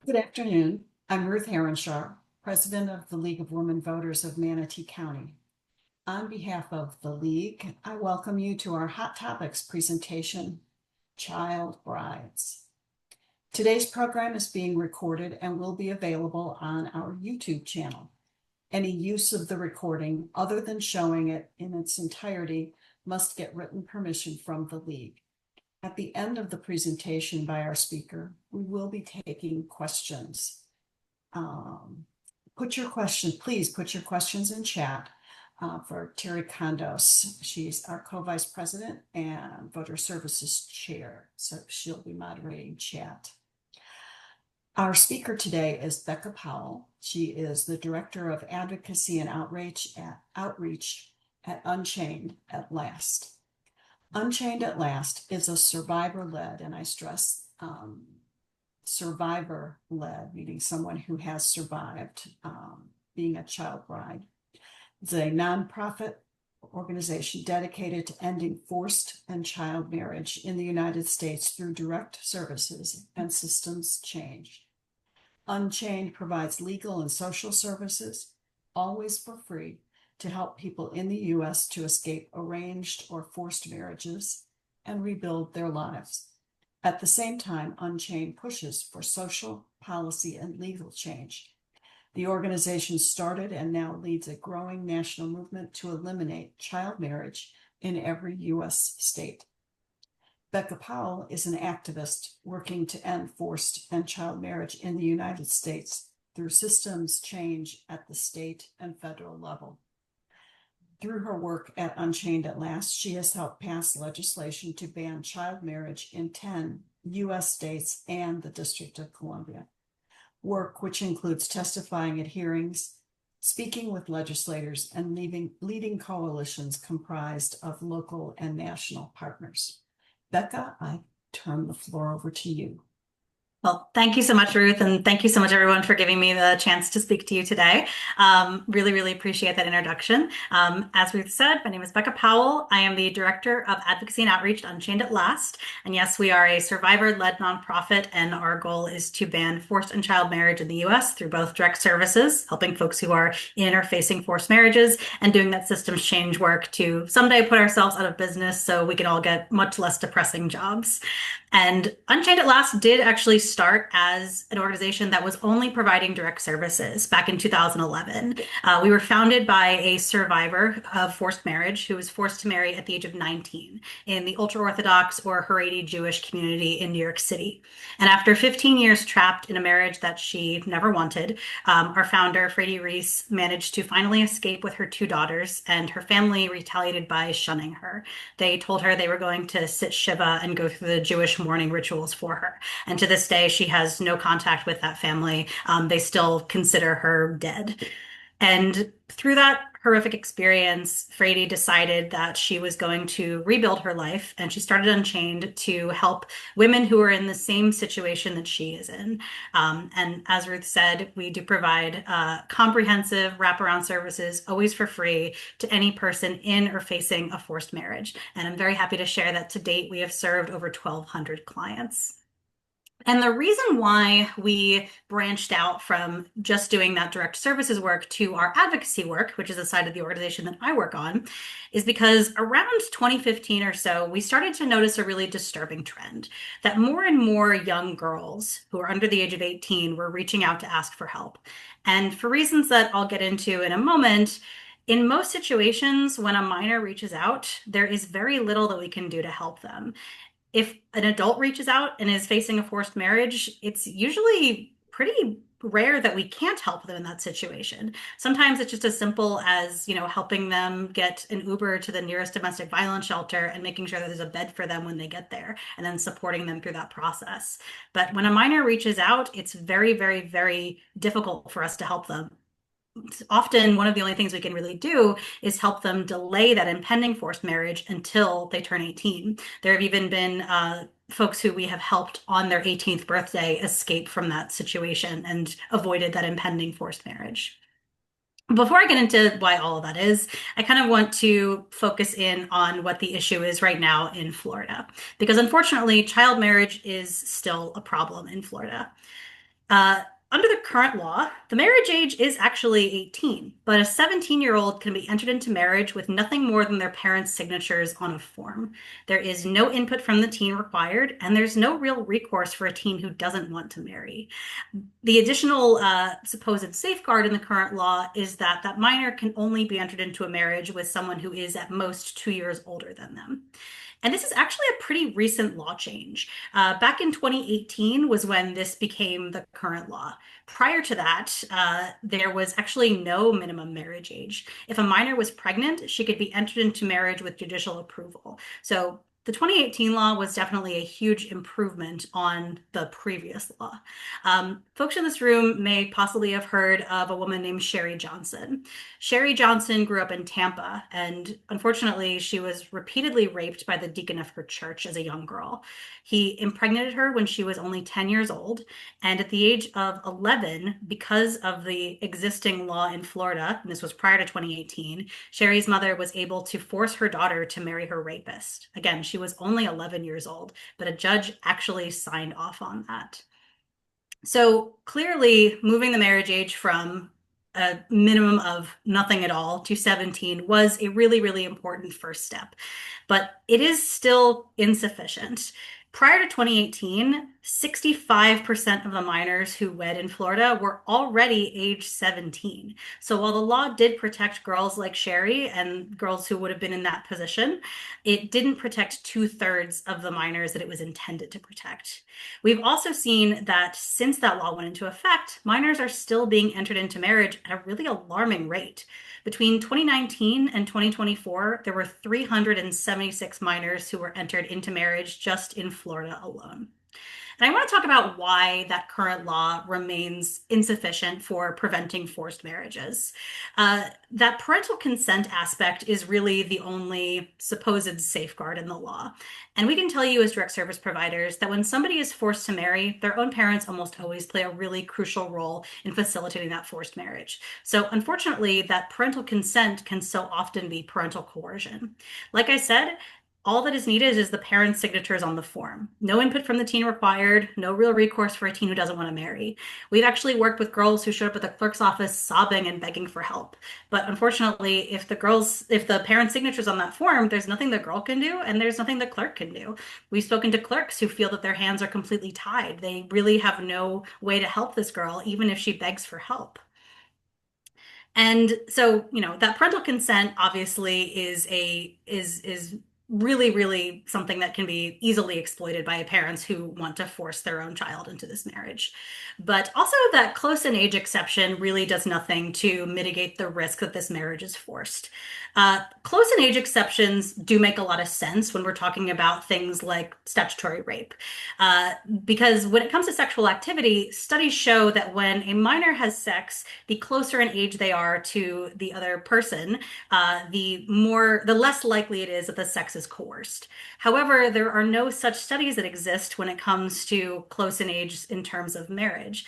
Good afternoon. I'm Ruth Heronshaw, President of the League of Women Voters of Manatee County. On behalf of the League, I welcome you to our Hot Topics presentation, Child Brides. Today's program is being recorded and will be available on our YouTube channel. Any use of the recording, other than showing it in its entirety, must get written permission from the League. At the end of the presentation by our speaker, we will be taking questions. Please put your questions in chat for Terry Condos. She's our co-vice president and voter services chair, so she'll be moderating chat. Our speaker today is Becca Powell. She is the Director of Advocacy and Outreach at Unchained at Last. Unchained at Last is a survivor-led, and I stress survivor-led, meaning someone who has survived being a child bride. It's a nonprofit organization dedicated to ending forced and child marriage in the United States through direct services and systems change. Unchained provides legal and social services, always for free, to help people in the U.S. to escape arranged or forced marriages and rebuild their lives. At the same time, Unchained pushes for social, policy, and legal change. The organization started and now leads a growing national movement to eliminate child marriage in every U.S. state. Becca Powell is an activist working to end forced and child marriage in the United States through systems change at the state and federal level. Through her work at Unchained at Last, she has helped pass legislation to ban child marriage in 10 U.S. states and the District of Columbia. Work which includes testifying at hearings, speaking with legislators, and leading coalitions comprised of local and national partners. Becca, I turn the floor over to you. Well, thank you so much, Ruth, and thank you so much, everyone, for giving me the chance to speak to you today. Really, really appreciate that introduction. As Ruth said, my name is Becca Powell. I am the Director of Advocacy and Outreach at Unchained at Last. And yes, we are a survivor-led nonprofit, and our goal is to ban forced and child marriage in the U.S. through both direct services, helping folks who are in or facing forced marriages, and doing that systems change work to someday put ourselves out of business so we can all get much less depressing jobs. And Unchained at Last did actually start as an organization that was only providing direct services back in 2011. We were founded by a survivor of forced marriage who was forced to marry at the age of 19 in the ultra-Orthodox or Haredi Jewish community in New York City. And after 15 years trapped in a marriage that she never wanted, our founder, Frady Reese, managed to finally escape with her 2 daughters, and her family retaliated by shunning her. They told her they were going to sit Shiva and go through the Jewish mourning rituals for her. And to this day, she has no contact with that family. They still consider her dead. And through that horrific experience, Frady decided that she was going to rebuild her life, and she started Unchained to help women who are in the same situation that she is in. And as Ruth said, we do provide comprehensive wraparound services, always for free, to any person in or facing a forced marriage. And I'm very happy to share that to date, we have served over 1,200 clients. And the reason why we branched out from just doing that direct services work to our advocacy work, which is the side of the organization that I work on, is because around 2015 or so, we started to notice a really disturbing trend that more and more young girls who are under the age of 18 were reaching out to ask for help. And for reasons that I'll get into in a moment, in most situations, when a minor reaches out, there is very little that we can do to help them. If an adult reaches out and is facing a forced marriage, it's usually pretty rare that we can't help them in that situation. Sometimes it's just as simple as, helping them get an Uber to the nearest domestic violence shelter and making sure that there's a bed for them when they get there, and then supporting them through that process. But when a minor reaches out, it's very, very, very difficult for us to help them. Often one of the only things we can really do is help them delay that impending forced marriage until they turn 18. There have even been folks who we have helped on their 18th birthday escape from that situation and avoided that impending forced marriage. Before I get into why all of that is, I kind of want to focus in on what the issue is right now in Florida, because unfortunately, child marriage is still a problem in Florida. Uh, Under the current law, the marriage age is actually 18, but a 17-year-old can be entered into marriage with nothing more than their parents' signatures on a form. There is no input from the teen required, and there's no real recourse for a teen who doesn't want to marry. The additional supposed safeguard in the current law is that that minor can only be entered into a marriage with someone who is at most 2 years older than them. And this is actually a pretty recent law change. Back in 2018 was when this became the current law. Prior to that, there was actually no minimum marriage age. If a minor was pregnant, she could be entered into marriage with judicial approval. So the 2018 law was definitely a huge improvement on the previous law. Folks in this room may possibly have heard of a woman named Sherry Johnson. Sherry Johnson grew up in Tampa, and unfortunately, she was repeatedly raped by the deacon of her church as a young girl. He impregnated her when she was only 10 years old, and at the age of 11, because of the existing law in Florida, and this was prior to 2018, Sherry's mother was able to force her daughter to marry her rapist. Again, she was only 11 years old, but a judge actually signed off on that. So clearly, moving the marriage age from a minimum of nothing at all to 17 was a really, really important first step, but it is still insufficient. Prior to 2018, 65% of the minors who wed in Florida were already age 17. So while the law did protect girls like Sherry and girls who would have been in that position, it didn't protect two-thirds of the minors that it was intended to protect. We've also seen that since that law went into effect, minors are still being entered into marriage at a really alarming rate. Between 2019 and 2024, there were 376 minors who were entered into marriage just in Florida alone. And I want to talk about why that current law remains insufficient for preventing forced marriages. That parental consent aspect is really the only supposed safeguard in the law. And we can tell you as direct service providers that when somebody is forced to marry, their own parents almost always play a really crucial role in facilitating that forced marriage. So unfortunately, that parental consent can so often be parental coercion. Like I said, all that is needed is the parents' signatures on the form. No input from the teen required, no real recourse for a teen who doesn't want to marry. We've actually worked with girls who showed up at the clerk's office sobbing and begging for help. But unfortunately, if the parents' signatures on that form, there's nothing the girl can do and there's nothing the clerk can do. We've spoken to clerks who feel that their hands are completely tied. They really have no way to help this girl, even if she begs for help. And so, that parental consent obviously is really, really something that can be easily exploited by parents who want to force their own child into this marriage. But also that close in age exception really does nothing to mitigate the risk that this marriage is forced. Close in age exceptions do make a lot of sense when we're talking about things like statutory rape. Because when it comes to sexual activity, studies show that when a minor has sex, the closer in age they are to the other person, the less likely it is that the sex is coerced. However, there are no such studies that exist when it comes to close in age in terms of marriage.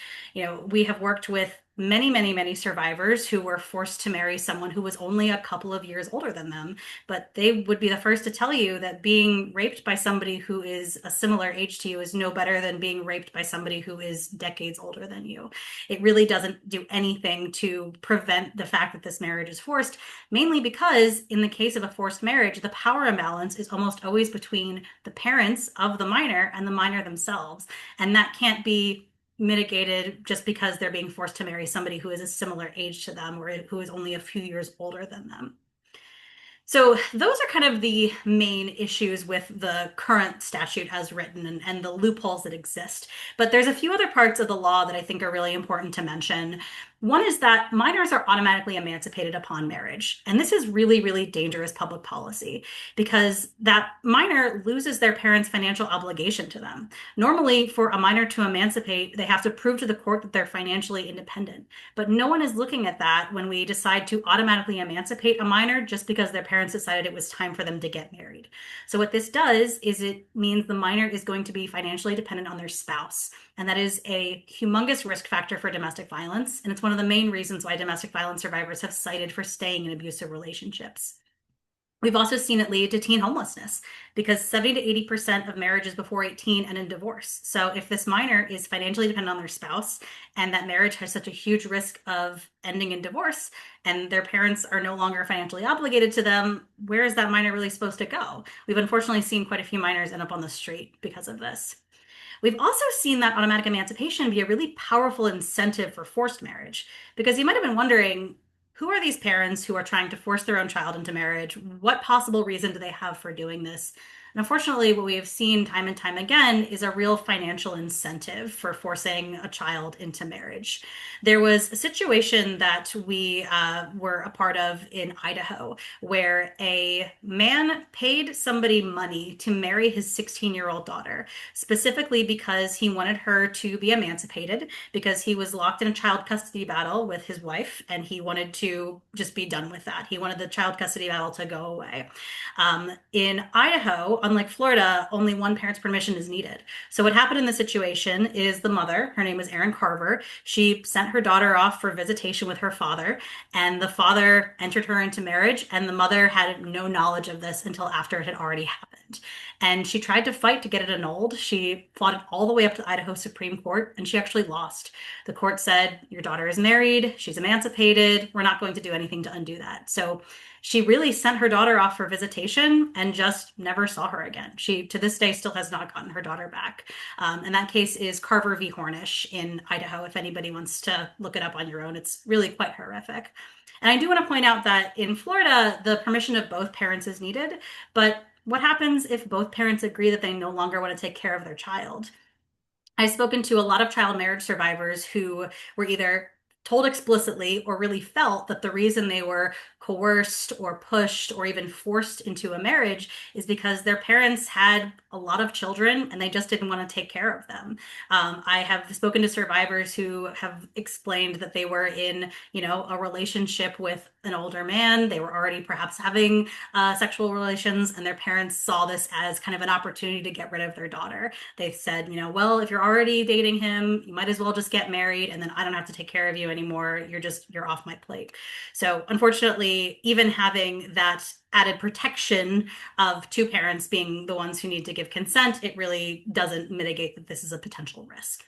We have worked with many, many, many survivors who were forced to marry someone who was only a couple of years older than them. But they would be the first to tell you that being raped by somebody who is a similar age to you is no better than being raped by somebody who is decades older than you. It really doesn't do anything to prevent the fact that this marriage is forced, mainly because in the case of a forced marriage, the power imbalance is almost always between the parents of the minor and the minor themselves. And that can't be mitigated just because they're being forced to marry somebody who is a similar age to them or who is only a few years older than them. So those are kind of the main issues with the current statute as written and the loopholes that exist. But there's a few other parts of the law that I think are really important to mention. One is that minors are automatically emancipated upon marriage. And this is really, really dangerous public policy because that minor loses their parents' financial obligation to them. Normally, for a minor to emancipate, they have to prove to the court that they're financially independent. But no one is looking at that when we decide to automatically emancipate a minor just because their parents decided it was time for them to get married. So what this does is it means the minor is going to be financially dependent on their spouse. And that is a humongous risk factor for domestic violence. And it's one of the main reasons why domestic violence survivors have cited for staying in abusive relationships. We've also seen it lead to teen homelessness because 70 to 80% of marriages before 18 end in divorce. So if this minor is financially dependent on their spouse and that marriage has such a huge risk of ending in divorce and their parents are no longer financially obligated to them, where is that minor really supposed to go? We've unfortunately seen quite a few minors end up on the street because of this. We've also seen that automatic emancipation be a really powerful incentive for forced marriage because you might have been wondering, who are these parents who are trying to force their own child into marriage? What possible reason do they have for doing this? And unfortunately, what we have seen time and time again is a real financial incentive for forcing a child into marriage. There was a situation that we were a part of in Idaho where a man paid somebody money to marry his 16-year-old daughter, specifically because he wanted her to be emancipated, because he was locked in a child custody battle with his wife and he wanted to just be done with that. He wanted the child custody battle to go away. In Idaho, unlike Florida, only one parent's permission is needed. So what happened in the situation is the mother, her name was Erin Carver, she sent her daughter off for visitation with her father, and the father entered her into marriage, and the mother had no knowledge of this until after it had already happened. And she tried to fight to get it annulled. She fought it all the way up to the Idaho Supreme Court, and she actually lost. The court said, your daughter is married, she's emancipated, we're not going to do anything to undo that. So she really sent her daughter off for visitation and just never saw her again. She, to this day, still has not gotten her daughter back. And that case is Carver v. Hornish in Idaho. If anybody wants to look it up on your own, it's really quite horrific. And I do want to point out that in Florida, the permission of both parents is needed. But what happens if both parents agree that they no longer want to take care of their child? I've spoken to a lot of child marriage survivors who were either told explicitly or really felt that the reason they were coerced or pushed or even forced into a marriage is because their parents had a lot of children and they just didn't want to take care of them. I have spoken to survivors who have explained that they were in, a relationship with an older man. They were already perhaps having sexual relations, and their parents saw this as kind of an opportunity to get rid of their daughter. They said, well, if you're already dating him, you might as well just get married, and then I don't have to take care of you anymore. You're off my plate. So unfortunately, even having that added protection of two parents being the ones who need to give consent, it really doesn't mitigate that this is a potential risk.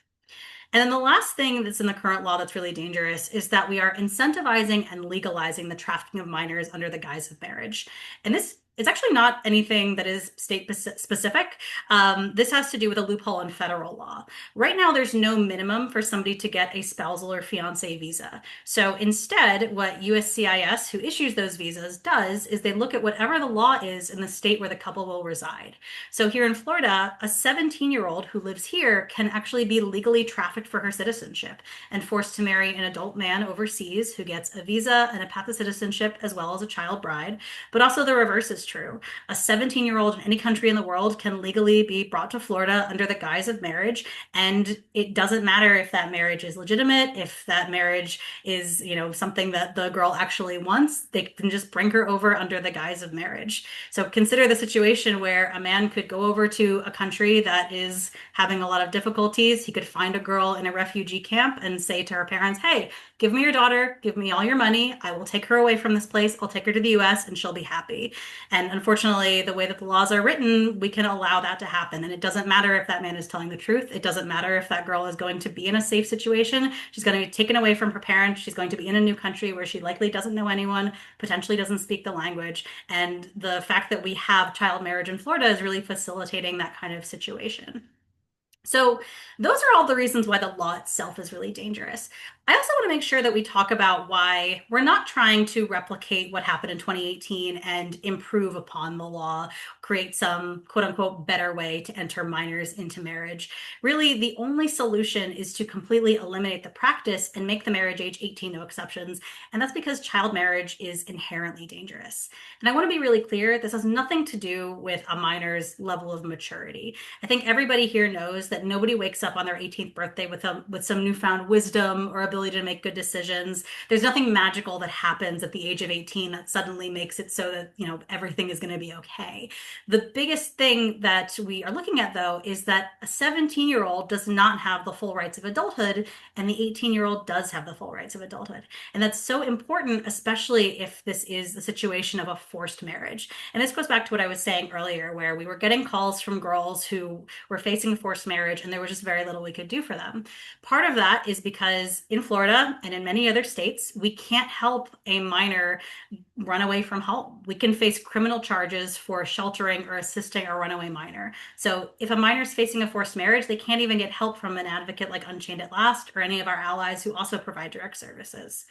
And then the last thing that's in the current law that's really dangerous is that we are incentivizing and legalizing the trafficking of minors under the guise of marriage. And this it's actually not anything that is state specific. This has to do with a loophole in federal law. Right now, there's no minimum for somebody to get a spousal or fiance visa. So instead, what USCIS, who issues those visas, does is they look at whatever the law is in the state where the couple will reside. So here in Florida, a 17-year-old who lives here can actually be legally trafficked for her citizenship and forced to marry an adult man overseas who gets a visa and a path to citizenship as well as a child bride. But also the reverse is true. A 17-year-old in any country in the world can legally be brought to Florida under the guise of marriage, and it doesn't matter if that marriage is legitimate, if that marriage is, something that the girl actually wants, they can just bring her over under the guise of marriage. So consider the situation where a man could go over to a country that is having a lot of difficulties. He could find a girl in a refugee camp and say to her parents, hey, give me your daughter, give me all your money. I will take her away from this place. I'll take her to the US and she'll be happy. And unfortunately, the way that the laws are written, we can allow that to happen. And it doesn't matter if that man is telling the truth. It doesn't matter if that girl is going to be in a safe situation. She's going to be taken away from her parents. She's going to be in a new country where she likely doesn't know anyone, potentially doesn't speak the language. And the fact that we have child marriage in Florida is really facilitating that kind of situation. So those are all the reasons why the law itself is really dangerous. I also want to make sure that we talk about why we're not trying to replicate what happened in 2018 and improve upon the law, create some quote unquote better way to enter minors into marriage. Really, the only solution is to completely eliminate the practice and make the marriage age 18, no exceptions. And that's because child marriage is inherently dangerous. And I want to be really clear, this has nothing to do with a minor's level of maturity. I think everybody here knows that nobody wakes up on their 18th birthday with some newfound wisdom or ability ability to make good decisions. There's nothing magical that happens at the age of 18 that suddenly makes it so that, everything is going to be okay. The biggest thing that we are looking at, though, is that a 17-year-old does not have the full rights of adulthood, and the 18-year-old does have the full rights of adulthood. And that's so important, especially if this is the situation of a forced marriage. And this goes back to what I was saying earlier, where we were getting calls from girls who were facing forced marriage, and there was just very little we could do for them. Part of that is because in Florida and in many other states, we can't help a minor run away from home. We can face criminal charges for sheltering or assisting a runaway minor. So if a minor is facing a forced marriage, they can't even get help from an advocate like Unchained at Last or any of our allies who also provide direct services.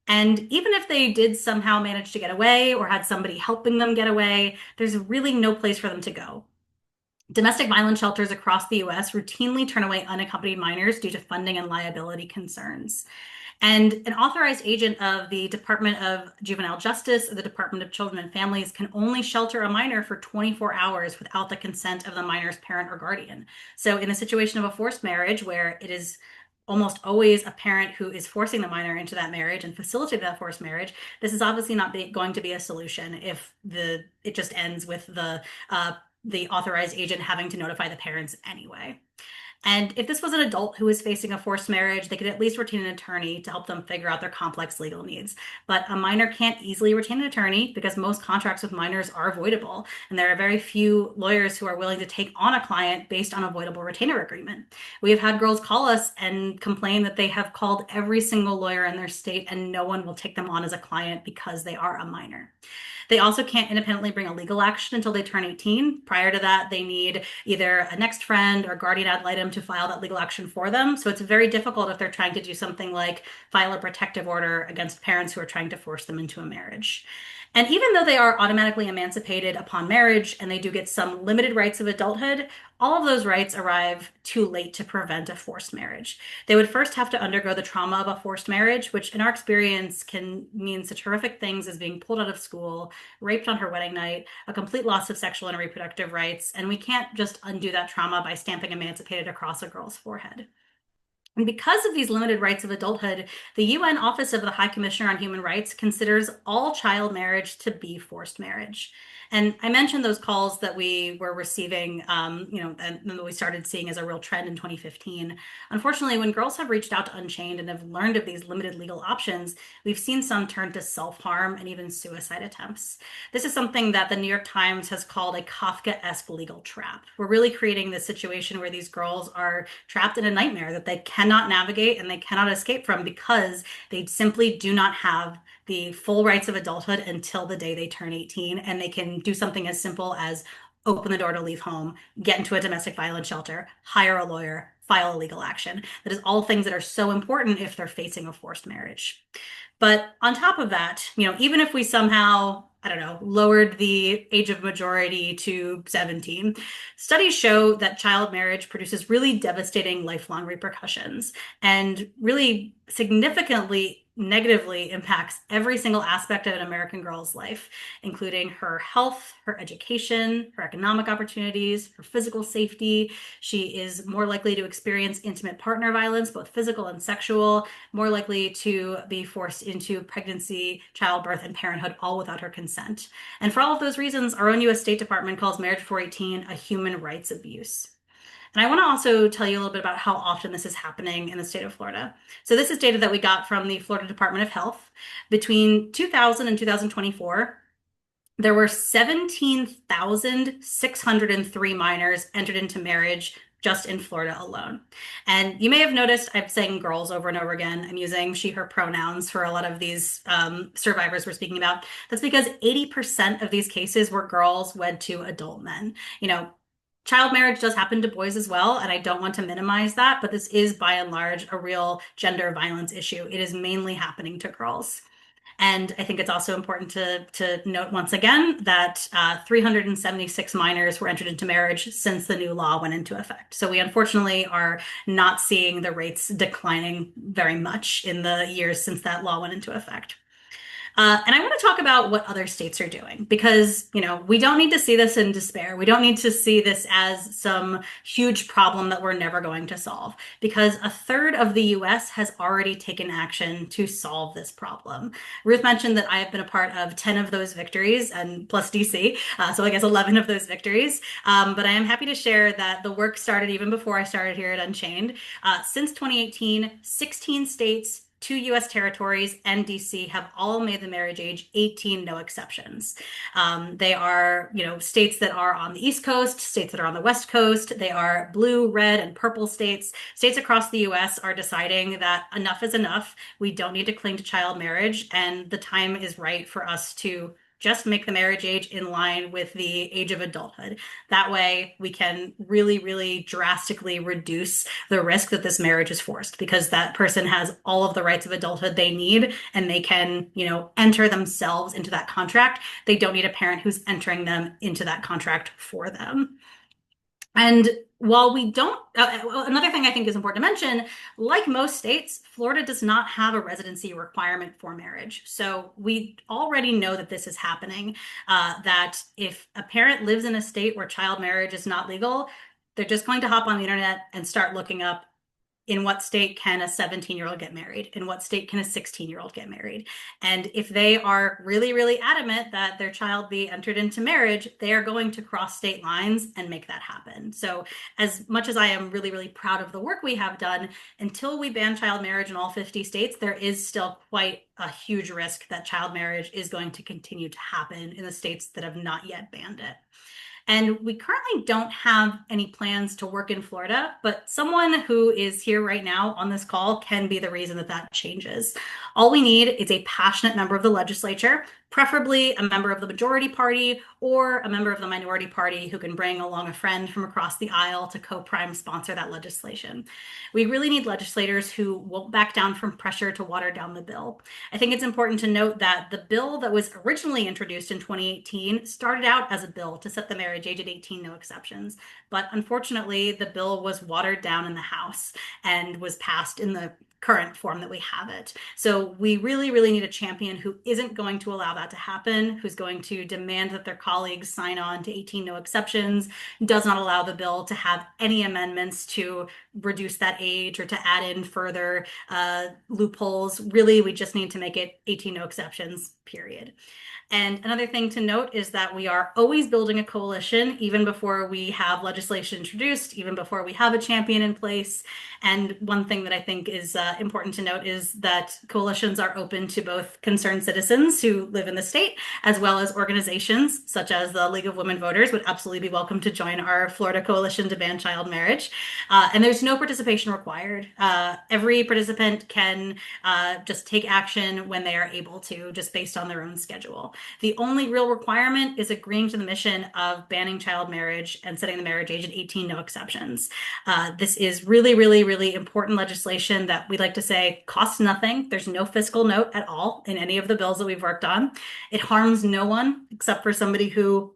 And even if they did somehow manage to get away or had somebody helping them get away, there's really no place for them to go. Domestic violence shelters across the US routinely turn away unaccompanied minors due to funding and liability concerns. And an authorized agent of the Department of Juvenile Justice or the Department of Children and Families can only shelter a minor for 24 hours without the consent of the minor's parent or guardian. So in the situation of a forced marriage where it is almost always a parent who is forcing the minor into that marriage and facilitating that forced marriage, this is obviously not going to be a solution if it just ends with the authorized agent having to notify the parents anyway. And if this was an adult who was facing a forced marriage, they could at least retain an attorney to help them figure out their complex legal needs. But a minor can't easily retain an attorney because most contracts with minors are avoidable. And there are very few lawyers who are willing to take on a client based on a voidable retainer agreement. We have had girls call us and complain that they have called every single lawyer in their state and no one will take them on as a client because they are a minor. They also can't independently bring a legal action until they turn 18. Prior to that, they need either a next friend or guardian ad litem to file that legal action for them. So it's very difficult if they're trying to do something like file a protective order against parents who are trying to force them into a marriage. And even though they are automatically emancipated upon marriage and they do get some limited rights of adulthood, all of those rights arrive too late to prevent a forced marriage. They would first have to undergo the trauma of a forced marriage, which in our experience can mean such horrific things as being pulled out of school, raped on her wedding night, a complete loss of sexual and reproductive rights. And we can't just undo that trauma by stamping emancipated across a girl's forehead. And because of these limited rights of adulthood, the UN Office of the High Commissioner on Human Rights considers all child marriage to be forced marriage. And I mentioned those calls that we were receiving, and that we started seeing as a real trend in 2015. Unfortunately, when girls have reached out to Unchained and have learned of these limited legal options, we've seen some turn to self-harm and even suicide attempts. This is something that the New York Times has called a Kafkaesque legal trap. We're really creating this situation where these girls are trapped in a nightmare that they cannot navigate and they cannot escape from because they simply do not have the full rights of adulthood until the day they turn 18, and they can do something as simple as open the door to leave home, get into a domestic violence shelter, hire a lawyer, file a legal action. That is all things that are so important if they're facing a forced marriage. But on top of that, even if we somehow, I don't know, lowered the age of majority to 17, studies show that child marriage produces really devastating lifelong repercussions and really significantly negatively impacts every single aspect of an American girl's life, including her health, her education, her economic opportunities, her physical safety. She is more likely to experience intimate partner violence, both physical and sexual, more likely to be forced into pregnancy, childbirth, and parenthood, all without her consent. And for all of those reasons, our own US State Department calls marriage before 18 a human rights abuse. And I want to also tell you a little bit about how often this is happening in the state of Florida. So this is data that we got from the Florida Department of Health. Between 2000 and 2024, there were 17,603 minors entered into marriage just in Florida alone. And you may have noticed I'm saying girls over and over again. I'm using she, her pronouns for a lot of these survivors we're speaking about. That's because 80% of these cases were girls wed to adult men. Child marriage does happen to boys as well, and I don't want to minimize that, but this is by and large a real gender violence issue. It is mainly happening to girls. And I think it's also important to note once again that 376 minors were entered into marriage since the new law went into effect. So we unfortunately are not seeing the rates declining very much in the years since that law went into effect. And I want to talk about what other states are doing because, we don't need to see this in despair. We don't need to see this as some huge problem that we're never going to solve because a third of the US has already taken action to solve this problem. Ruth mentioned that I have been a part of 10 of those victories and plus DC, so I guess 11 of those victories. But I am happy to share that the work started even before I started here at Unchained. Since 2018, 16 states, two US territories, and DC have all made the marriage age 18, no exceptions. They are, states that are on the East Coast, states that are on the West Coast. They are blue, red, and purple states. States across the US are deciding that enough is enough. We don't need to cling to child marriage, and the time is right for us to just make the marriage age in line with the age of adulthood. That way, we can really, really drastically reduce the risk that this marriage is forced because that person has all of the rights of adulthood they need and they can, enter themselves into that contract. They don't need a parent who's entering them into that contract for them. And while we don't, another thing I think is important to mention, like most states, Florida does not have a residency requirement for marriage. So we already know that this is happening, that if a parent lives in a state where child marriage is not legal, they're just going to hop on the internet and start looking up in what state can a 17-year-old get married? In what state can a 16-year-old get married? And if they are really, really adamant that their child be entered into marriage, they are going to cross state lines and make that happen. So as much as I am really, really proud of the work we have done, until we ban child marriage in all 50 states, there is still quite a huge risk that child marriage is going to continue to happen in the states that have not yet banned it. And we currently don't have any plans to work in Florida, but someone who is here right now on this call can be the reason that that changes. All we need is a passionate member of the legislature, preferably a member of the majority party or a member of the minority party who can bring along a friend from across the aisle to co-prime sponsor that legislation. We really need legislators who won't back down from pressure to water down the bill. I think it's important to note that the bill that was originally introduced in 2018 started out as a bill to set the marriage age at 18, no exceptions. But unfortunately, the bill was watered down in the House and was passed in the current form that we have it. So we really, really need a champion who isn't going to allow that to happen, who's going to demand that their colleagues sign on to 18 no exceptions, does not allow the bill to have any amendments to reduce that age or to add in further loopholes. Really, we just need to make it 18 no exceptions, period. And another thing to note is that we are always building a coalition, even before we have legislation introduced, even before we have a champion in place. And one thing that I think is important to note is that coalitions are open to both concerned citizens who live in the state, as well as organizations such as the League of Women Voters would absolutely be welcome to join our Florida coalition to ban child marriage. And there's no participation required. Every participant can just take action when they are able to, just based on their own schedule. The only real requirement is agreeing to the mission of banning child marriage and setting the marriage age at 18, no exceptions. This is really, really, really important legislation that we like to say costs nothing. There's no fiscal note at all in any of the bills that we've worked on. It harms no one except for somebody who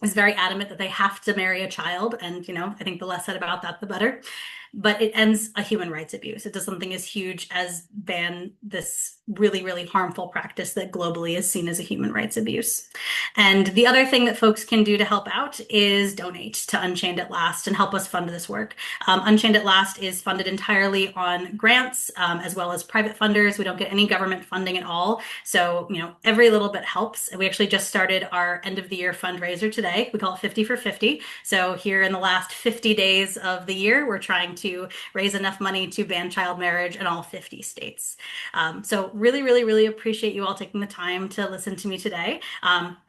is very adamant that they have to marry a child. And, I think the less said about that, the better. But it ends a human rights abuse. It does something as huge as ban this really, really harmful practice that globally is seen as a human rights abuse. And the other thing that folks can do to help out is donate to Unchained at Last and help us fund this work. Unchained at Last is funded entirely on grants as well as private funders. We don't get any government funding at all. So, every little bit helps. And we actually just started our end of the year fundraiser today. We call it 50 for 50. So here in the last 50 days of the year, we're trying to raise enough money to ban child marriage in all 50 states. So really, really, really appreciate you all taking the time to listen to me today.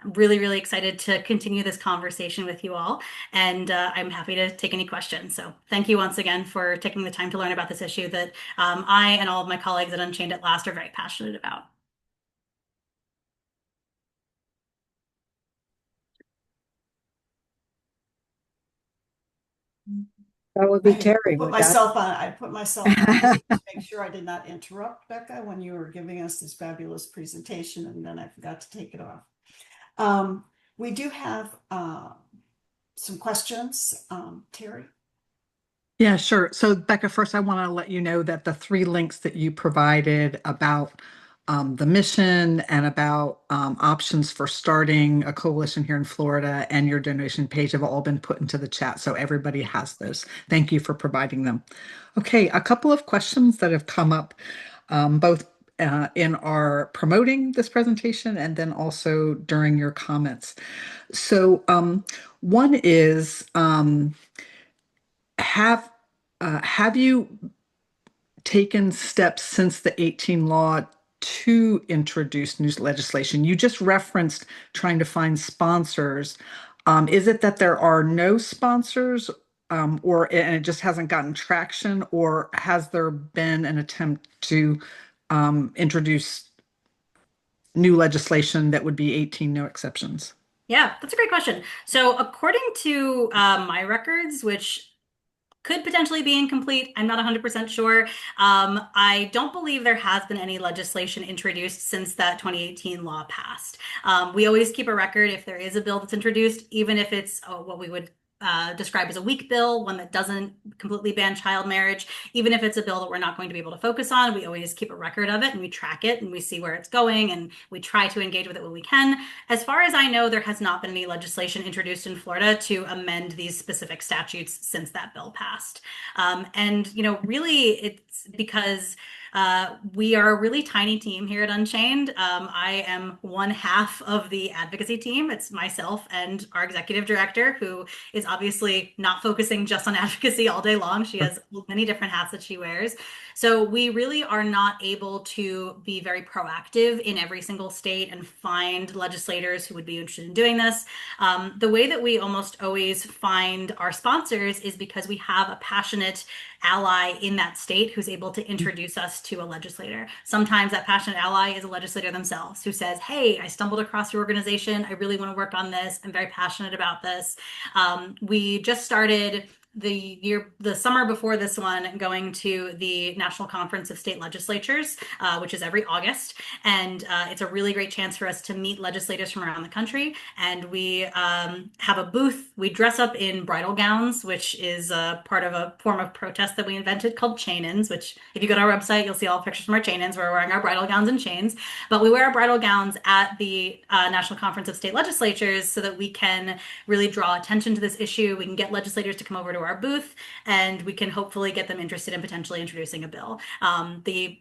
Really, really excited to continue this conversation with you all. And I'm happy to take any questions. So thank you once again for taking the time to learn about this issue that I and all of my colleagues at Unchained at Last are very passionate about. That would be I Terry. put Would that? myself on. I put myself on mute to make sure I did not interrupt Becca when you were giving us this fabulous presentation, and then I forgot to take it off. We do have some questions. Terry? Yeah, sure. So Becca, first I want to let you know that the three links that you provided about the mission and about options for starting a coalition here in Florida, and your donation page have all been put into the chat. So everybody has those. Thank you for providing them. Okay, a couple of questions that have come up both in our promoting this presentation and then also during your comments. So one is, have have you taken steps since the 18 law to introduce new legislation? You just referenced trying to find sponsors. Is it that there are no sponsors, or and it just hasn't gotten traction, or has there been an attempt to introduce new legislation that would be 18 no exceptions? Yeah, that's a great question. So, according to my records, which could potentially be incomplete, I'm not 100% sure. I don't believe there has been any legislation introduced since that 2018 law passed. We always keep a record if there is a bill that's introduced, even if it's what we would describe as a weak bill, one that doesn't completely ban child marriage. Even if it's a bill that we're not going to be able to focus on, we always keep a record of it and we track it and we see where it's going and we try to engage with it when we can. As far as I know, there has not been any legislation introduced in Florida to amend these specific statutes since that bill passed. Really, it's because we are a really tiny team here at Unchained. I am one half of the advocacy team. It's myself and our executive director, who is obviously not focusing just on advocacy all day long. She has many different hats that she wears. So we really are not able to be very proactive in every single state and find legislators who would be interested in doing this. The way that we almost always find our sponsors is because we have a passionate ally in that state who's able to introduce us to a legislator. Sometimes that passionate ally is a legislator themselves who says, "Hey, I stumbled across your organization. I really want to work on this. I'm very passionate about this." We just started the summer before this one, going to the National Conference of State Legislatures, which is every August. And it's a really great chance for us to meet legislators from around the country. And we have a booth. We dress up in bridal gowns, which is part of a form of protest that we invented called chain-ins, which if you go to our website, you'll see all pictures from our chain-ins. We're wearing our bridal gowns and chains. But we wear our bridal gowns at the National Conference of State Legislatures so that we can really draw attention to this issue. We can get legislators to come over to our booth, and we can hopefully get them interested in potentially introducing a bill. The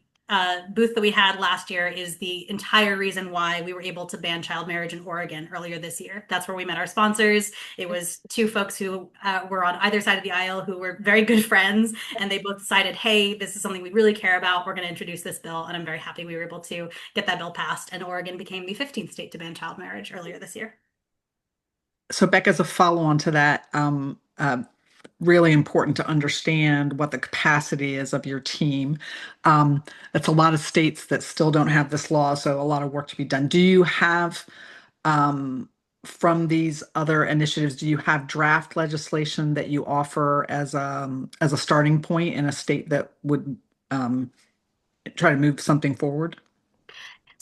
booth that we had last year is the entire reason why we were able to ban child marriage in Oregon earlier this year. That's where we met our sponsors. It was two folks who were on either side of the aisle who were very good friends, and they both decided, hey, this is something we really care about. We're going to introduce this bill, and I'm very happy we were able to get that bill passed, and Oregon became the 15th state to ban child marriage earlier this year. So, Beck, as a follow-on to that, really important to understand what the capacity is of your team. It's a lot of states that still don't have this law, so a lot of work to be done. Do you have, from these other initiatives, do you have draft legislation that you offer as a starting point in a state that would try to move something forward?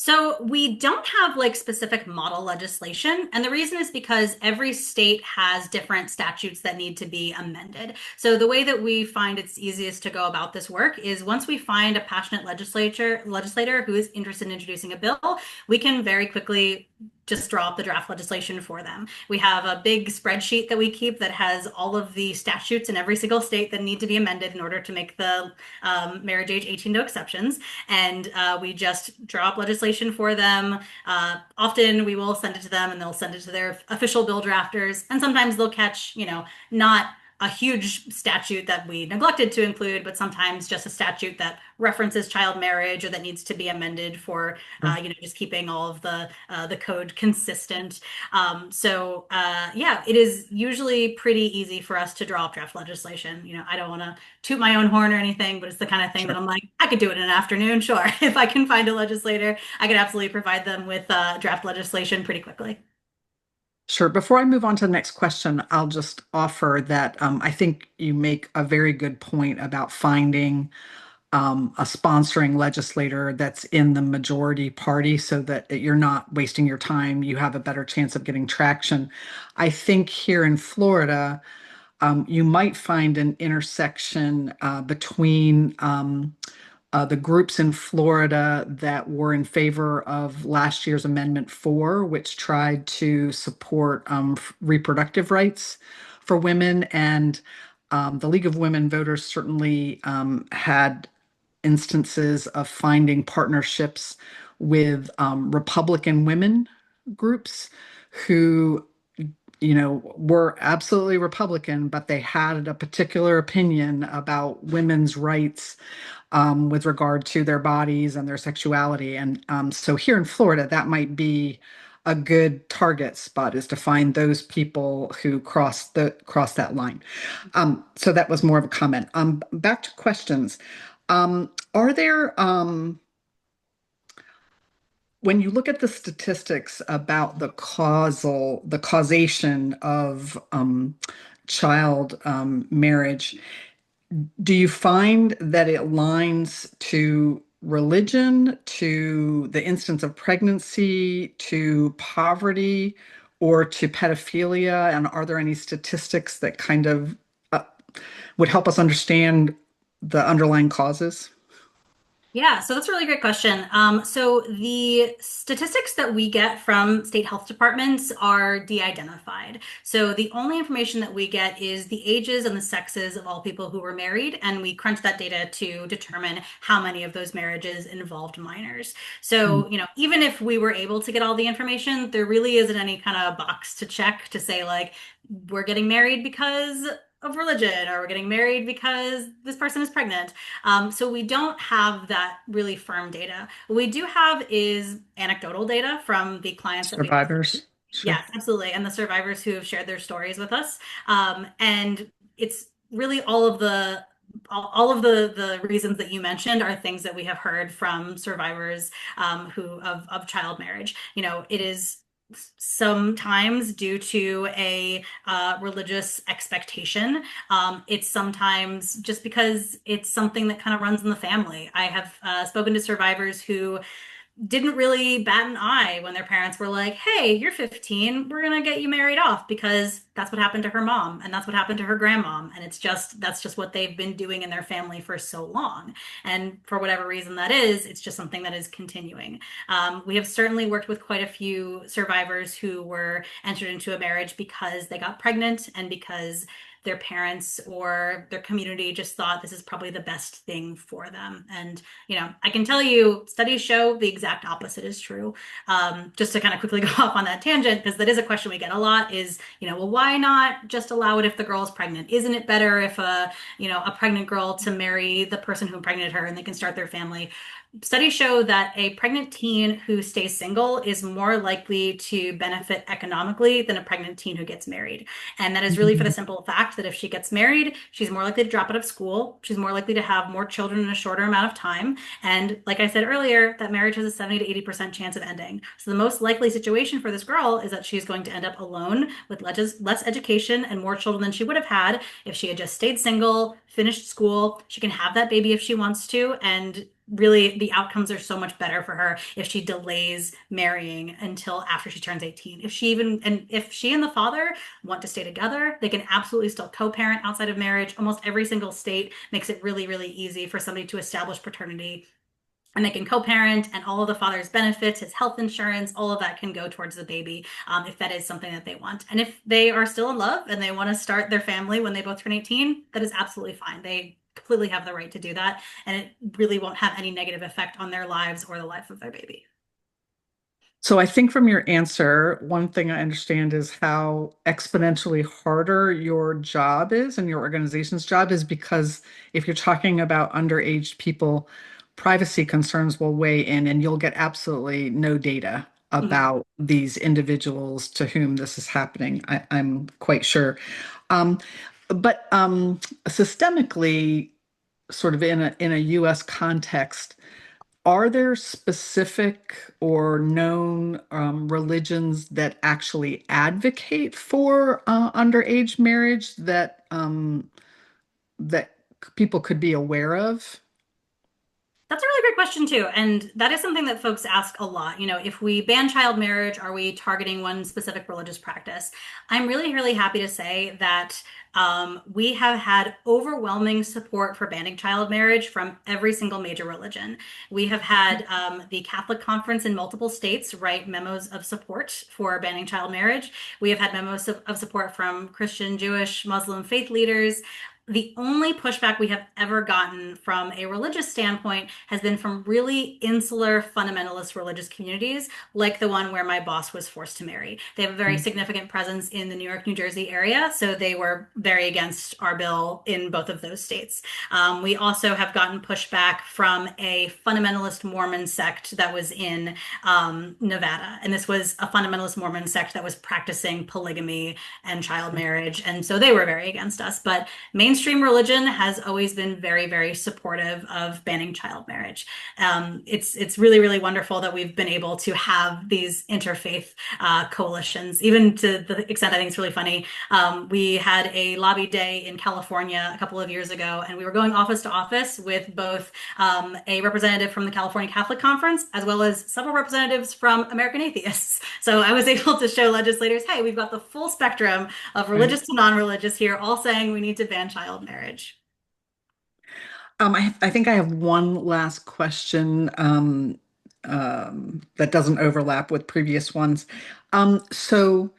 So we don't have like specific model legislation. And the reason is because every state has different statutes that need to be amended. So the way that we find it's easiest to go about this work is once we find a passionate legislator who is interested in introducing a bill, we can very quickly just draw up the draft legislation for them. We have a big spreadsheet that we keep that has all of the statutes in every single state that need to be amended in order to make the marriage age 18 no exceptions. And we just draw up legislation for them. Often we will send it to them and they'll send it to their official bill drafters. And sometimes they'll catch, not a huge statute that we neglected to include, but sometimes just a statute that references child marriage or that needs to be amended for, just keeping all of the code consistent. It is usually pretty easy for us to draw up draft legislation. I don't want to toot my own horn or anything, but it's the kind of thing that I'm like, I could do it in an afternoon. Sure. If I can find a legislator, I could absolutely provide them with draft legislation pretty quickly. Sure. Before I move on to the next question, I'll just offer that I think you make a very good point about finding a sponsoring legislator that's in the majority party so that you're not wasting your time. You have a better chance of getting traction. I think here in Florida, you might find an intersection between the groups in Florida that were in favor of last year's Amendment 4, which tried to support reproductive rights for women. And the League of Women Voters certainly had instances of finding partnerships with Republican women groups who, were absolutely Republican, but they had a particular opinion about women's rights with regard to their bodies and their sexuality. And so here in Florida, that might be a good target spot, is to find those people who cross that line. So that was more of a comment. Back to questions. Are there when you look at the statistics about the causation of child marriage, do you find that it lines to religion, to the instance of pregnancy, to poverty, or to pedophilia? And are there any statistics that kind of uh, would help us understand the underlying causes? Yeah, so that's a really great question. So the statistics that we get from state health departments are de-identified. So the only information that we get is the ages and the sexes of all people who were married, and we crunch that data to determine how many of those marriages involved minors. Mm. So, even if we were able to get all the information, there really isn't any kind of box to check to say like, we're getting married because of religion, or we're getting married because this person is pregnant. So we don't have that really firm data. What we do have is anecdotal data from the clients that we've Survivors. seen. Sure. Yes, absolutely. And the survivors who have shared their stories with us. And it's really all of the reasons that you mentioned are things that we have heard from survivors who of child marriage. It is sometimes due to a religious expectation. It's sometimes just because it's something that kind of runs in the family. I have spoken to survivors who didn't really bat an eye when their parents were like, "Hey, you're 15, we're gonna get you married off," because that's what happened to her mom and that's what happened to her grandmom. And that's just what they've been doing in their family for so long. And for whatever reason that is, it's just something that is continuing. We have certainly worked with quite a few survivors who were entered into a marriage because they got pregnant and because their parents or their community just thought this is probably the best thing for them. And I can tell you, studies show the exact opposite is true. Just to kind of quickly go off on that tangent, because that is a question we get a lot is, well, why not just allow it if the girl is pregnant? Isn't it better if a pregnant girl to marry the person who impregnated her and they can start their family? Studies show that a pregnant teen who stays single is more likely to benefit economically than a pregnant teen who gets married. And that is really for the simple fact that if she gets married, she's more likely to drop out of school. She's more likely to have more children in a shorter amount of time. And like I said earlier, that marriage has a 70 to 80% chance of ending. So the most likely situation for this girl is that she's going to end up alone with less education and more children than she would have had if she had just stayed single, finished school. She can have that baby if she wants to. And really, the outcomes are so much better for her if she delays marrying until after she turns 18. If she and the father want to stay together, they can absolutely still co-parent outside of marriage. Almost every single state makes it really, really easy for somebody to establish paternity. And they can co-parent, and all of the father's benefits, his health insurance, all of that can go towards the baby if that is something that they want. And if they are still in love and they want to start their family when they both turn 18, that is absolutely fine. They completely have the right to do that, and it really won't have any negative effect on their lives or the life of their baby. So I think from your answer, one thing I understand is how exponentially harder your job is and your organization's job is, because if you're talking about underage people, privacy concerns will weigh in and you'll get absolutely no data Mhm. about these individuals to whom this is happening. I'm quite sure. Um, but systemically, sort of in a US context, are there specific or known religions that actually advocate for underage marriage that people could be aware of? That's a really great question too. And that is something that folks ask a lot. If we ban child marriage, are we targeting one specific religious practice? I'm really, really happy to say that we have had overwhelming support for banning child marriage from every single major religion. We have had the Catholic Conference in multiple states write memos of support for banning child marriage. We have had memos of support from Christian, Jewish, Muslim faith leaders. The only pushback we have ever gotten from a religious standpoint has been from really insular fundamentalist religious communities, like the one where my boss was forced to marry. They have a very significant presence in the New York, New Jersey area, so they were very against our bill in both of those states. We also have gotten pushback from a fundamentalist Mormon sect that was in Nevada, and this was a fundamentalist Mormon sect that was practicing polygamy and child marriage, and so they were very against us. But mainstream religion has always been very, very supportive of banning child marriage. It's really, really wonderful that we've been able to have these interfaith coalitions, even to the extent I think it's really funny. We had a lobby day in California a couple of years ago, and we were going office to office with both a representative from the California Catholic Conference as well as several representatives from American Atheists. So I was able to show legislators, hey, we've got the full spectrum of religious to non-religious here, all saying we need to ban child marriage. I think I have one last question that doesn't overlap with previous ones. So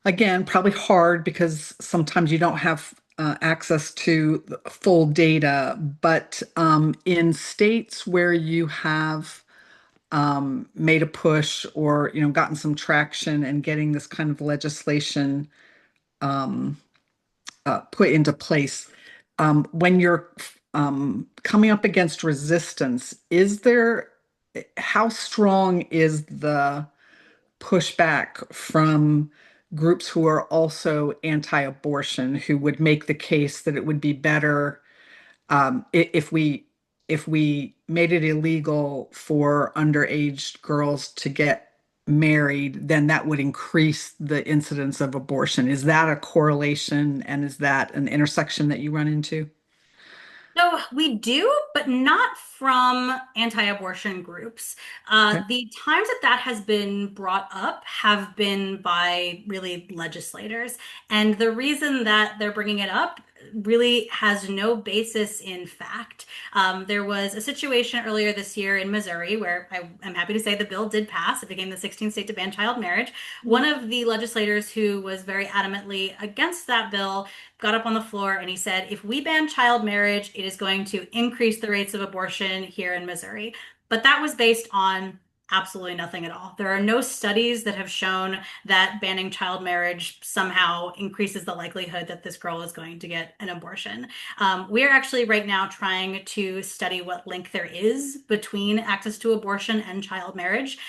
again, probably hard because sometimes you don't have access to the full data, but in states where you have made a push or gotten some traction and getting this kind of legislation um, put into place. When you're coming up against resistance, how strong is the pushback from groups who are also anti-abortion, who would make the case that it would be better if we made it illegal for underage girls to get married, then that would increase the incidence of abortion. Is that a correlation and is that an intersection that you run into? So we do, but not from anti-abortion groups. Okay. The times that that has been brought up have been by really legislators. And the reason that they're bringing it up really has no basis in fact. There was a situation earlier this year in Missouri where I'm happy to say the bill did pass. It became the 16th state to ban child marriage. One of the legislators who was very adamantly against that bill got up on the floor and he said, if we ban child marriage, it is going to increase the rates of abortion here in Missouri. But that was based on absolutely nothing at all. There are no studies that have shown that banning child marriage somehow increases the likelihood that this girl is going to get an abortion. We are actually right now trying to study what link there is between access to abortion and child marriage.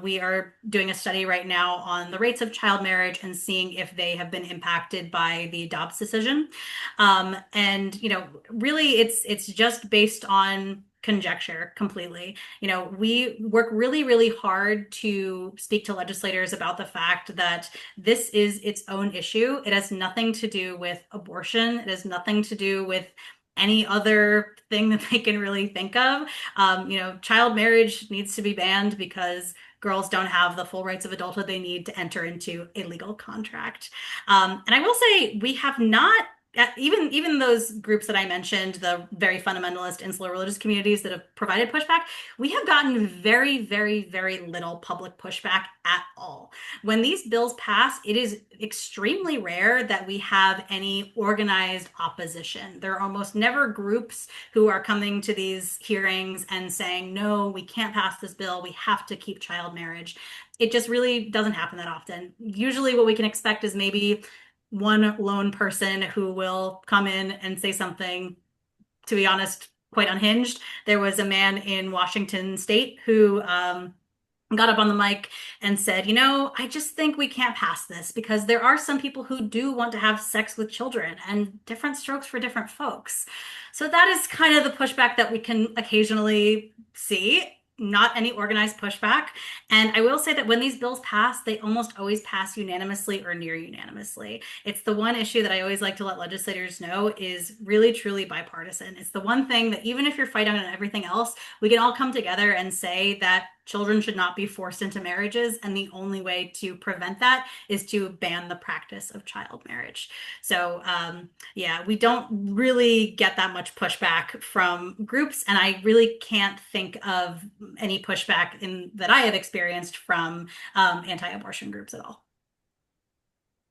We are doing a study right now on the rates of child marriage and seeing if they have been impacted by the Dobbs decision. And really, it's just based on conjecture completely. We work really, really hard to speak to legislators about the fact that this is its own issue. It has nothing to do with abortion. It has nothing to do with any other thing that they can really think of. Child marriage needs to be banned because girls don't have the full rights of adulthood they need to enter into a legal contract. And I will say we have not even those groups that I mentioned, the very fundamentalist insular religious communities that have provided pushback, we have gotten very, very, very little public pushback at all. When these bills pass, it is extremely rare that we have any organized opposition. There are almost never groups who are coming to these hearings and saying, no, we can't pass this bill. We have to keep child marriage. It just really doesn't happen that often. Usually what we can expect is maybe one lone person who will come in and say something, to be honest, quite unhinged. There was a man in Washington State who got up on the mic and said, I just think we can't pass this because there are some people who do want to have sex with children and different strokes for different folks. So that is kind of the pushback that we can occasionally see. not any organized pushback. And I will say that when these bills pass, they almost always pass unanimously or near unanimously. It's the one issue that I always like to let legislators know is really truly bipartisan. It's the one thing that even if you're fighting on everything else, we can all come together and say that children should not be forced into marriages. And the only way to prevent that is to ban the practice of child marriage. So, yeah, we don't really get that much pushback from groups, and I really can't think of any pushback in that I have experienced from anti-abortion groups at all.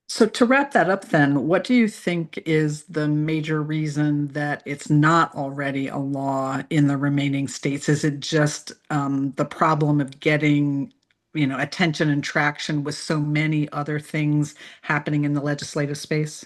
So to wrap that up then, what do you think is the major reason that it's not already a law in the remaining states? Is it just the problem of getting, attention and traction with so many other things happening in the legislative space?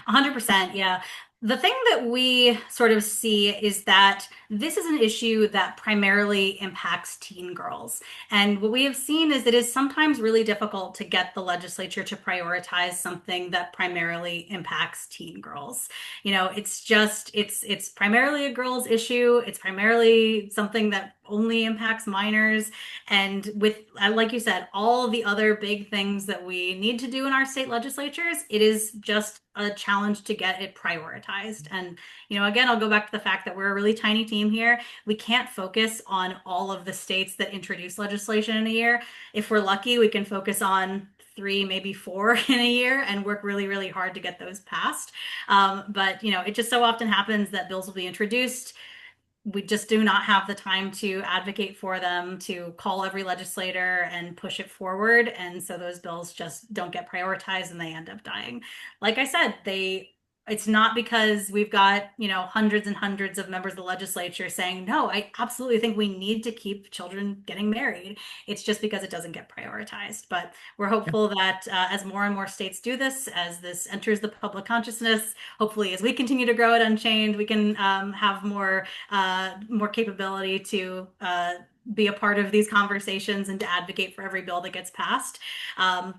100%, yeah. The thing that we sort of see is that this is an issue that primarily impacts teen girls. And what we have seen is it is sometimes really difficult to get the legislature to prioritize something that primarily impacts teen girls. It's primarily a girls' issue. It's primarily something that only impacts minors. And with, like you said, all the other big things that we need to do in our state legislatures, it is just a challenge to get it prioritized. And, again, I'll go back to the fact that we're a really tiny team here. We can't focus on all of the states that introduce legislation in a year. If we're lucky, we can focus on three, maybe four in a year and work really, really hard to get those passed. But, it just so often happens that bills will be introduced. We just do not have the time to advocate for them, to call every legislator and push it forward. And so those bills just don't get prioritized and they end up dying. Like I said, it's not because we've got, hundreds and hundreds of members of the legislature saying, no, I absolutely think we need to keep children getting married. It's just because it doesn't get prioritized. But we're hopeful that as more and more states do this, as this enters the public consciousness, hopefully as we continue to grow at Unchained, we can have more capability to be a part of these conversations and to advocate for every bill that gets passed.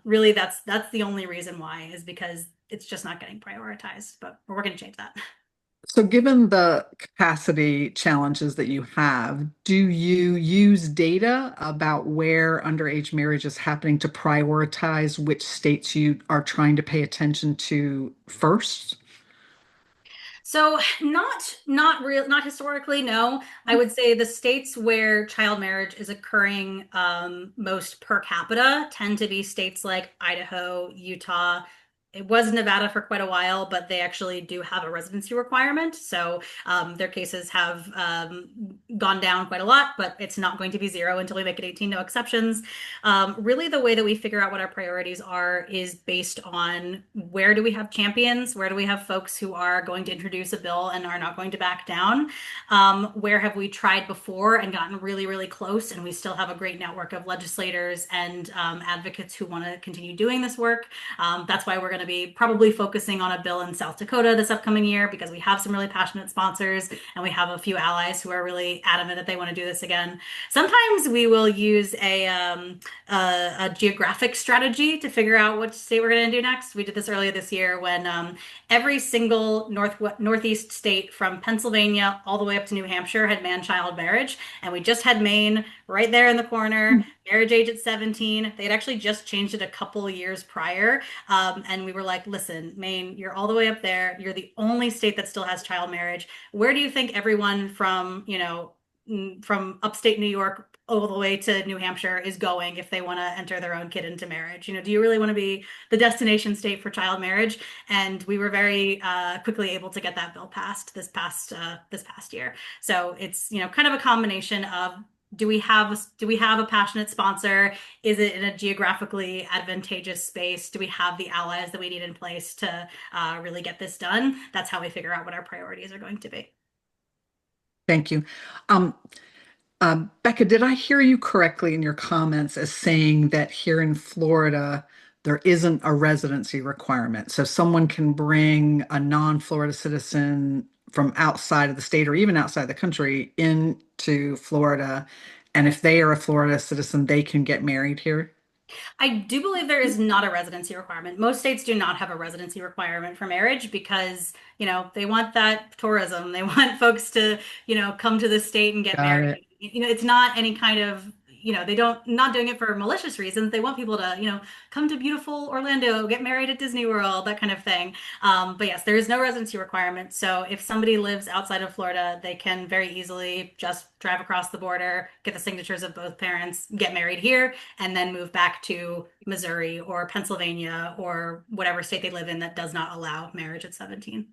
Really, that's the only reason why, is because it's just not getting prioritized. But we're going to change that. So, given the capacity challenges that you have, do you use data about where underage marriage is happening to prioritize which states you are trying to pay attention to first? So not historically, no. I would say the states where child marriage is occurring most per capita tend to be states like Idaho, Utah. It was Nevada for quite a while, but they actually do have a residency requirement. So their cases have gone down quite a lot, but it's not going to be zero until we make it 18, no exceptions. Really, the way that we figure out what our priorities are is based on where do we have champions? Where do we have folks who are going to introduce a bill and are not going to back down? Where have we tried before and gotten really, really close, and we still have a great network of legislators and advocates who want to continue doing this work? That's why we're going to be probably focusing on a bill in South Dakota this upcoming year, because we have some really passionate sponsors and we have a few allies who are really adamant that they want to do this again. Sometimes we will use a geographic strategy to figure out which state we're going to do next. We did this earlier this year when every single northeast state from Pennsylvania all the way up to New Hampshire had man-child marriage, and we just had Maine right there in the corner, marriage age at 17. They had actually just changed it a couple of years prior. And we were like, listen, Maine, you're all the way up there. You're the only state that still has child marriage. Where do you think everyone from, from upstate New York all the way to New Hampshire is going if they want to enter their own kid into marriage? Do you really want to be the destination state for child marriage? And we were very quickly able to get that bill passed this past year. So it's, kind of a combination of, do we have a passionate sponsor? Is it in a geographically advantageous space? Do we have the allies that we need in place to really get this done? That's how we figure out what our priorities are going to be. Thank you. Um, Becca, did I hear you correctly in your comments as saying that here in Florida, there isn't a residency requirement? So someone can bring a non-Florida citizen from outside of the state or even outside the country into Florida, and if they are a Florida citizen, they can get married here? I do believe there is not a residency requirement. Most states do not have a residency requirement for marriage because, they want that tourism. They want folks to, come to the state and get Got it. married. It's not any kind of, they don't, not doing it for malicious reasons. They want people to, come to beautiful Orlando, get married at Disney World, that kind of thing. But yes, there is no residency requirement. So if somebody lives outside of Florida, they can very easily just drive across the border, get the signatures of both parents, get married here, and then move back to Missouri or Pennsylvania or whatever state they live in that does not allow marriage at 17.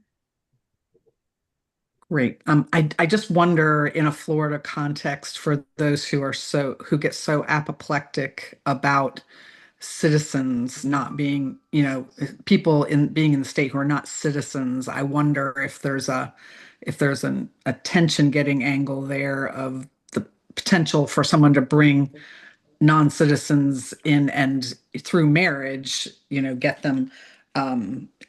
Great. I just wonder in a Florida context for those who get so apoplectic about citizens not being, people being in the state who are not citizens. I wonder if there's a tension getting angle there of the potential for someone to bring non-citizens in and through marriage, get them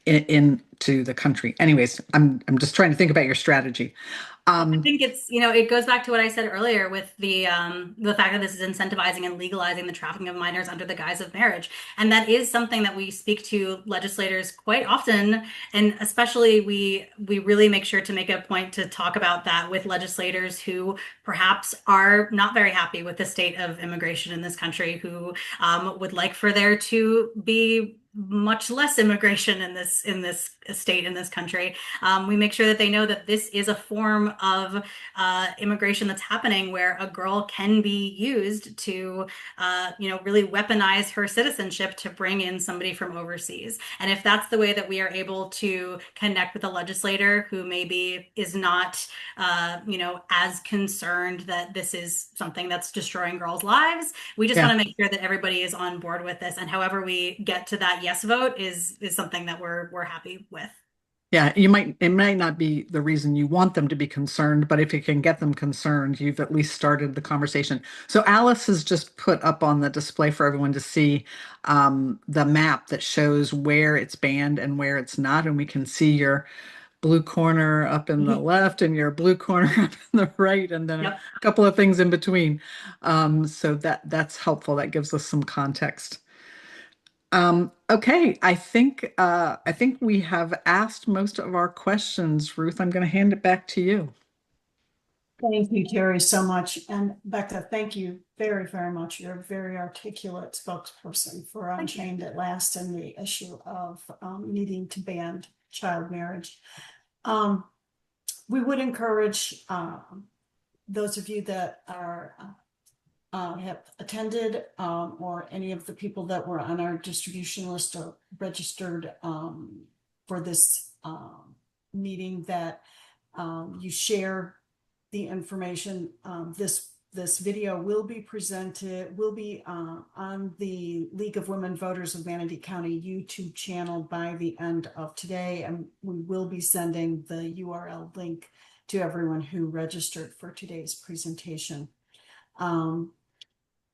into the country. Anyways, I'm just trying to think about your strategy. I think it's, it goes back to what I said earlier with the fact that this is incentivizing and legalizing the trafficking of minors under the guise of marriage. And that is something that we speak to legislators quite often. And especially we really make sure to make a point to talk about that with legislators who perhaps are not very happy with the state of immigration in this country, who would like for there to be much less immigration in this state, in this country. We make sure that they know that this is a form of immigration that's happening where a girl can be used to really weaponize her citizenship to bring in somebody from overseas. And if that's the way that we are able to connect with a legislator who maybe is not as concerned that this is something that's destroying girls' lives, we just want to make sure that everybody is on board with this. And however we get to that yes vote is something that we're happy with. Yeah, it might not be the reason you want them to be concerned, but if you can get them concerned, you've at least started the conversation. So Alice has just put up on the display for everyone to see the map that shows where it's banned and where it's not. And we can see your blue corner up in the left and your blue corner up in the right, and then a couple of things in between. So that's helpful. That gives us some context. Okay, I think we have asked most of our questions. Ruth, I'm going to hand it back to you. Thank you, Terry, so much. And Becca, thank you very, very much. You're a very articulate spokesperson for Unchained at Last and the issue of needing to ban child marriage. We would encourage those of you that are have attended or any of the people that were on our distribution list or registered for this meeting that you share the information. This video will be presented, will be on the League of Women Voters of Manatee County YouTube channel by the end of today, and we will be sending the URL link to everyone who registered for today's presentation.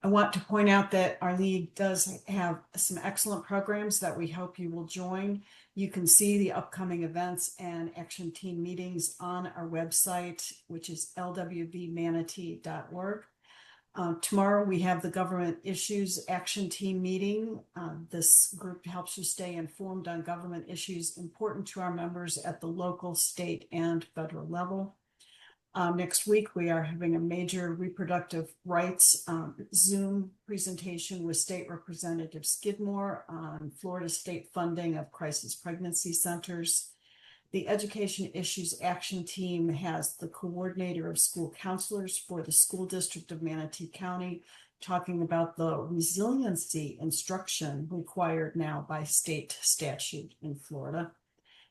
I want to point out that our league does have some excellent programs that we hope you will join. You can see the upcoming events and action team meetings on our website, which is lwvmanatee.org. Tomorrow we have the Government Issues Action Team meeting. This group helps you stay informed on government issues important to our members at the local, state, and federal level. Next week, we are having a major reproductive rights Zoom presentation with State Representative Skidmore on Florida state funding of crisis pregnancy centers. The Education Issues Action Team has the coordinator of school counselors for the School District of Manatee County talking about the resiliency instruction required now by state statute in Florida.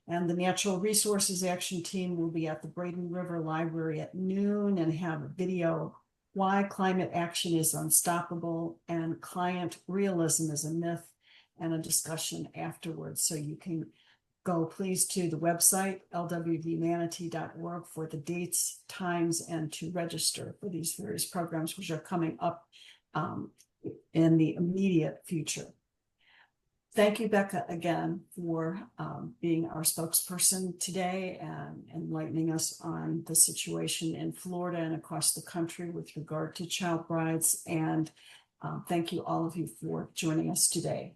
And the Natural Resources Action Team will be at the Braden River Library at noon and have a video, Why Climate Action is Unstoppable and Client Realism is a Myth, and a discussion afterwards. So you can go please to the website, lwvmanatee.org, for the dates, times, and to register for these various programs, which are coming up in the immediate future. Thank you, Becca, again for being our spokesperson today and enlightening us on the situation in Florida and across the country with regard to child brides and Thank you, all of you, for joining us today.